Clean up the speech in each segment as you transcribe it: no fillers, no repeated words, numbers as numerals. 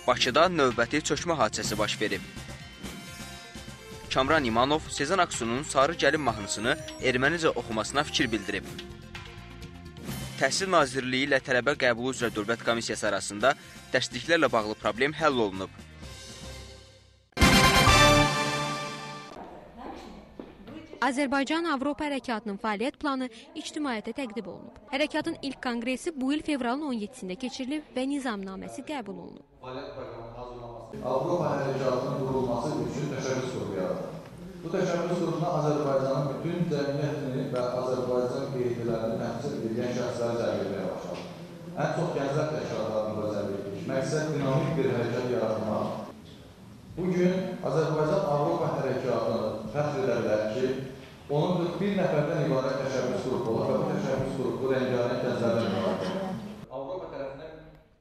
Bakıda növbəti çökmə hadisəsi baş verib. Kamran İmanov Sezen Aksu'nun Sarı Gəlin mahnısını ermənicə oxumasına fikir bildirib. Təhsil Nazirliyi ilə tələbə qəbulu üzrə Dövlət Komissiyası arasında dərsliklərlə bağlı problem həll olunub. Azərbaycan Avropa Hərəkatının fəaliyyət planı ictimaiyyətə təqdim olunub. Hərəkatın ilk konqresi bu il fevralın 17-sində keçirilib və nizamnaməsi qəbul olunub. Avropa Hərəkatının qurulması üçün təşəbbüs qrupu yaradılıb. Bu təşəbbüs qrupuna Azərbaycanın bütün cəmiyyətini və Azərbaycan qeydilərini təmsil edən şəxsləri cəlb etməyə başladı. Ən çox gənclər təşkilatlarını cəlb etdik. Məqsəd dinamik bir hərəkət yaratmaq. Bugün Azərbaycan Avropa Hərəkatını fəxr edərlər ki, onun 41 nəfərdən ibarət təşəbbüs qrupu olur və bu təşəbbüs qrupu rəngarəng gənclərdən ibarət.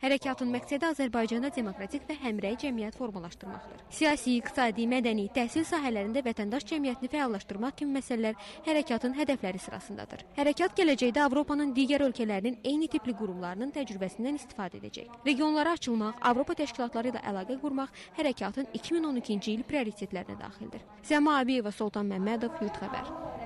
Hərəkatın məqsədi Azərbaycanda demokratik və həmrəy cəmiyyət formalaşdırmaqdır. Siyasi, iqtisadi, mədəni, təhsil sahələrində vətəndaş cəmiyyətini fəallaşdırmaq kimi məsələlər hərəkatın hədəfləri sırasındadır. Hərəkat gələcəkdə Avropanın digər ölkələrinin eyni tipli qurumlarının təcrübəsindən istifadə edəcək. Regionlara açılmaq, Avropa təşkilatları ilə əlaqə qurmaq hərəkatın 2012-ci il prioritetlərinə daxildir. Səma Abiyeva, Soltan Məmmədov, Yurt Xəbər.